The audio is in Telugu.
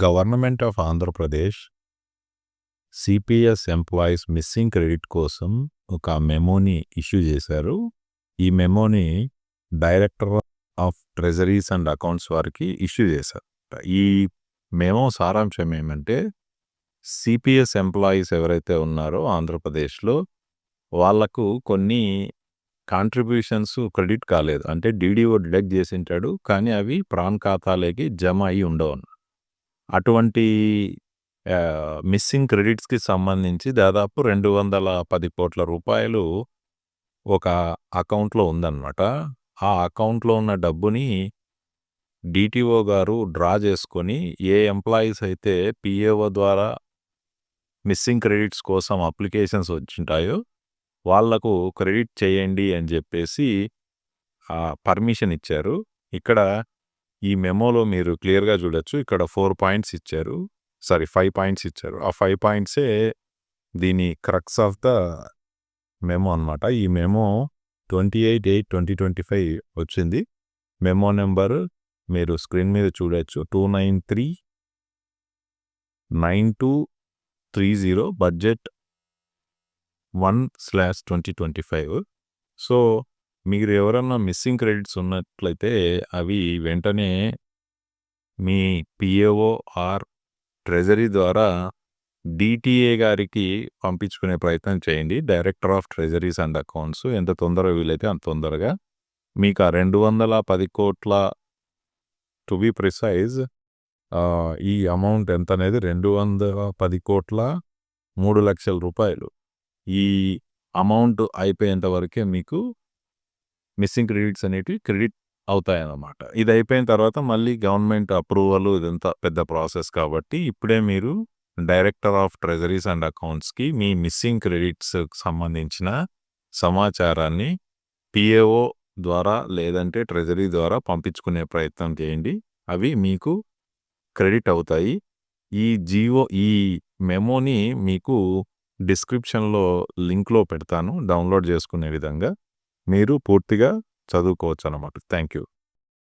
Government of Andhra Pradesh CPS employees missing credit కోసం ఒక మెమోని ఇష్యూ చేశారు. ఈ మెమోని director of treasuries and accounts వారికి ఇష్యూ చేశారు. ఈ మెమో సారాంశం ఏమంటే, సిపిఎస్ ఎంప్లాయీస్ ఎవరైతే ఉన్నారో ఆంధ్రప్రదేశ్లో వాళ్లకు కొన్ని కాంట్రిబ్యూషన్స్ క్రెడిట్ కాలేదు. అంటే డీడీఓ డిడక్ట్ చేసింటాడు, కానీ అవి ప్రాన్ ఖాతాలోకి జమ అయి ఉండవు. అటువంటి మిస్సింగ్ క్రెడిట్స్కి సంబంధించి దాదాపు 210 కోట్ల రూపాయలు ఒక అకౌంట్లో ఉందన్నమాట. ఆ అకౌంట్లో ఉన్న డబ్బుని డిటిఓ గారు డ్రా చేసుకొని ఏ ఎంప్లాయీస్ అయితే పిఏఓ ద్వారా మిస్సింగ్ క్రెడిట్స్ కోసం అప్లికేషన్స్ వచ్చింటాయో వాళ్లకు క్రెడిట్ చేయండి అని చెప్పేసి పర్మిషన్ ఇచ్చారు. ఇక్కడ ఈ మెమోలో మీరు క్లియర్గా చూడొచ్చు. ఇక్కడ 4 పాయింట్స్ ఇచ్చారు, 5 పాయింట్స్ ఇచ్చారు. ఆ 5 పాయింట్సే దీని క్రక్స్ ఆఫ్ ద మెమో అన్నమాట. ఈ మెమో 28/8/2025 వచ్చింది. మెమో నెంబర్ మీరు స్క్రీన్ మీద చూడొచ్చు, 2939230 బడ్జెట్ 1/2025. సో మీరు ఎవరన్నా మిస్సింగ్ క్రెడిట్స్ ఉన్నట్లయితే అవి వెంటనే మీ పిఏఓ ఆర్ ట్రెజరీ ద్వారా డిటిఏ గారికి పంపించుకునే ప్రయత్నం చేయండి. Director of treasuries and accounts. ఎంత తొందరగా వీలైతే అంత తొందరగా. మీకు ఆ 210 కోట్ల టు బి ప్రిసైజ్ ఈ అమౌంట్ ఎంత అనేది 210 కోట్ల 3 లక్షల రూపాయలు. ఈ అమౌంట్ అయిపోయేంత వరకే మీకు మిస్సింగ్ క్రెడిట్స్ అనేటివి క్రెడిట్ అవుతాయన్నమాట. ఇది అయిపోయిన తర్వాత మళ్ళీ గవర్నమెంట్ అప్రూవల్, ఇదంతా పెద్ద ప్రాసెస్ కాబట్టి ఇప్పుడే మీరు డైరెక్టర్ ఆఫ్ ట్రెజరీస్ అండ్ అకౌంట్స్కి మీ మిస్సింగ్ క్రెడిట్స్ సంబంధించిన సమాచారాన్ని పిఏఓ ద్వారా లేదంటే ట్రెజరీ ద్వారా పంపించుకునే ప్రయత్నం చేయండి. అవి మీకు క్రెడిట్ అవుతాయి. ఈ మెమోని మీకు డిస్క్రిప్షన్లో లింక్లో పెడతాను, డౌన్లోడ్ చేసుకునే విధంగా మీరు పూర్తిగా చదువుకోవచ్చు అన్నమాట. Thank you.